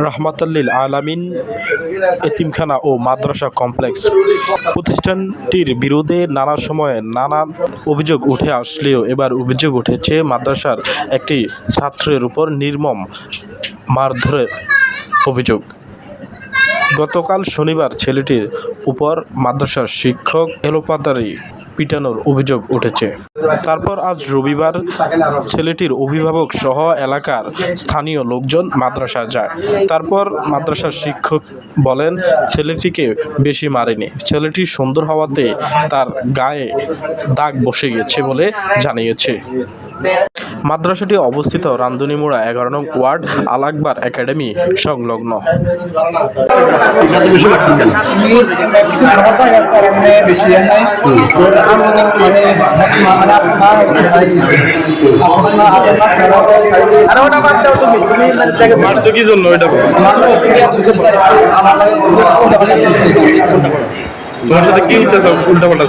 রাহমাতুল্লিল আলামিন এতিমখানা ও মাদ্রাসা কমপ্লেক্স প্রতিষ্ঠানটির বিরুদ্ধে নানা সময়ে নানান অভিযোগ উঠে আসলেও এবার অভিযোগ উঠেছে মাদ্রাসার একটি ছাত্রের উপর নির্মম মারধরের অভিযোগ। গতকাল শনিবার ছেলেটির উপর মাদ্রাসার শিক্ষক এলোপাতাড়ি পিটানোর অভিযোগ উঠেছে। তারপর আজ রবিবার ছেলেটির অভিভাবক সহ এলাকার স্থানীয় লোকজন মাদ্রাসায় যায়। তারপর মাদ্রাসার শিক্ষক বলেন, ছেলেটিকে বেশি মারেনি, ছেলেটি সুন্দর হওয়াতে তার গায়ে দাগ বসে গেছে বলে জানিয়েছে। মাদ্রাসাটি অবস্থিত রামধুনীমুড়া 11 নং ওয়ার্ড, আল আকবর একাডেমি সংলগ্ন। কি জন্য এটা তোমার সাথে কি উল্টা পাল্টা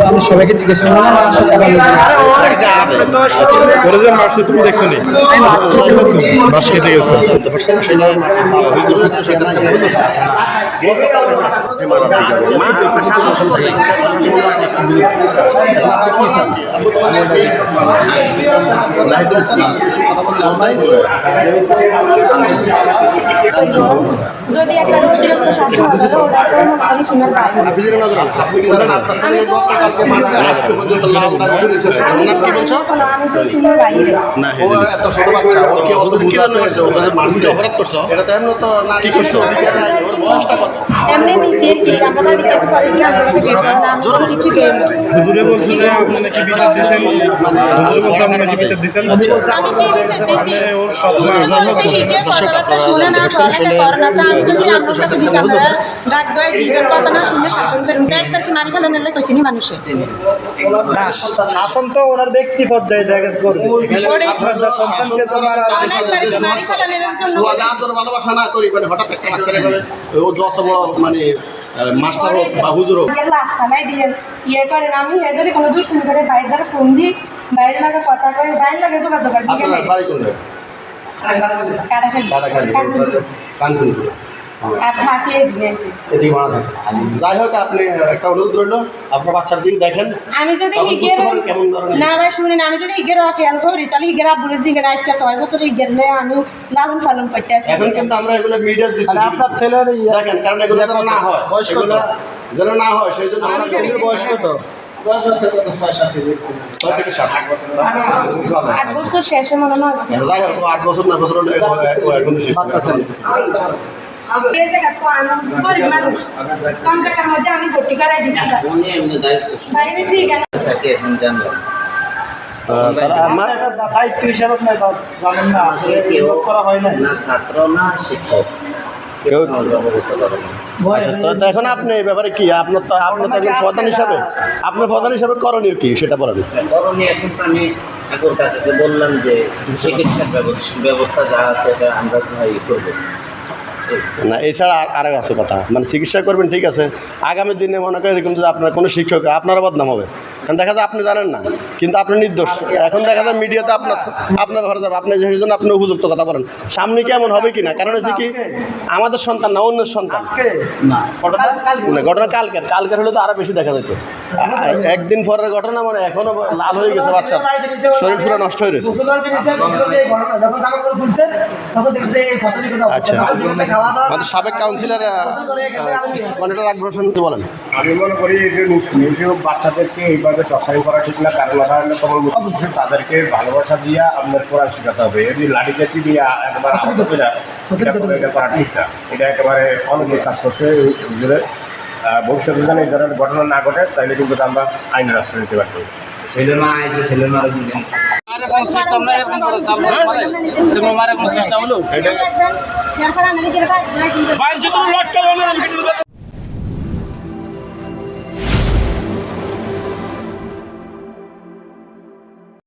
আমি সবাইকে জিজ্ঞেস তুমি দেখছো নি মাস খেতে গেছো যদি একটা অতিরিক্ত শাসন হবে ওটা তো আমি সীমার বাইরে আমি তো সীমার বাইরে না ও এত ছোট বাচ্চা ওর কি অত বুঝ আছে যে ওখানে মারছে অপরাধ করছো এটা তো এমন তো না কি করছো অধিকার নাই ওর বয়সটা কত এমনি নিচে কি আমরা কিছু করি না আমরা কিছু না আমরা কিছু দেই না হুজুরে বলছে যে আপনি নাকি বিচার দিবেন মানে হুজুরে বলছে আপনি নাকি বিচার দিবেন আমি কি বিচার দিছি ওর সৎ মা দর্শক আপনারা শুনে না করোনাটা আমি কিছু আমরা কাছে বিচার ডাক দেয় দিবেন কথা না শুনে শাসন করুন একটা কি মারি ফেলে নিলে কইছিনি মানুষে শাসন তো ওনার ব্যক্তি পর্যায়ে দেখা করবে আপনার সন্তানকে তো মারি ফেলে নিলে জন্য আদর ভালোবাসা না করি মানে হঠাৎ একটা বাচ্চা রেখে ও যত বড় মানে মাস্টার হোক বা হুজুর হোক লাশ থানায় দিয়ে ইয়ে করেন আমি যদি কোনো দুষ্টি করে বাইরে দ্বারা ফোন দিই বাইরে লাগে কথা করে বাইরে লাগে যোগাযোগ করি আপনার বাড়ি কোন কাঞ্চনপুর যাই হোক আপনি একটা অনুরোধ রইল আপনার বাচ্চার দিন দেখেন আমি যদি না ভাই শুনি না আমি যদি ইগের খেয়াল করি তাহলে ইগের আব্বুরে জিগের আজকে 6 বছর ইগের আমি লালন পালন করতে আছি এখন কিন্তু আমরা এগুলো মিডিয়া দিচ্ছি আপনার ছেলের দেখেন কারণ এগুলো যেন না হয় যেন না হয় সেই জন্য আমরা ছেলের বয়স কত 6 থেকে 7 8 বছর শেষে মনে হয় যাই হোক 8 বছর না বছর এখন বাচ্চা ছেলে কম টাকার মধ্যে আমি ভর্তি করাই দিচ্ছি বাইরে ঠিক আছে দায়িত্ব হিসাবে করা হয় না ছাত্র না শিক্ষক। এখন আপনি এই ব্যাপারে কি আপনার তো একজন প্রধান হিসাবে আপনার প্রধান হিসাবে করণীয় কি সেটা বলেন। করণীয় এখন তো আমি এখন তাকে বললাম যে চিকিৎসার ব্যবস্থা যা আছে এটা আমরা করবো না। এছাড়া আরেক আছে কথা মানে চিকিৎসা করবেন ঠিক আছে, আগামী দিনে মনে করেন এরকম যদি আপনার কোনো শিক্ষক আপনারও বদনাম হবে কারণ দেখা যায় আপনি জানেন না, কিন্তু আপনি নির্দোষ। এখন দেখা যায় মিডিয়াতে আপনার ঘরে যাবে, আপনি সেই জন্য আপনি উপযুক্ত কথা বলেন। সামনে কেমন হবে কি না, কারণ হচ্ছে কি আমাদের সন্তান না, অন্যের সন্তান না। ঘটনা কালকের হলে তো আরো বেশি দেখা যেত। একদিন পরের ঘটনা, মানে এখনো লাল হয়ে গেছে বাচ্চার শরীর পুরো নষ্ট হয়ে গেছে। আচ্ছা, আমাদের সাবেক কাউন্সিলর অনেকটা আগ্রহ শুনতে বলেন। আমি মনে করি নিজেও বাচ্চাদেরকে এইভাবে টর্চারিং করা ঠিক না, কারণ অবশ্যই তাদেরকে ভালোবাসা দিয়ে আপনার কোরআন শেখাতে হবে। যদি লাঠিজাতি দিয়ে একবার আহত করে এটা করা ঠিক না, এটা একেবারে অনেক কাজ করছে হুজুরে। ভবিষ্যতে যেন এই ধরনের ঘটনা না ঘটে, তাহলে কিন্তু আমরা আইনের আশ্রয় নিতে পারবো। ছেলে মা আছে, ছেলে মারা দিলেন কোনো সিস্টেম নাই, এরকম করে মারে কোনো চেষ্টা হলো।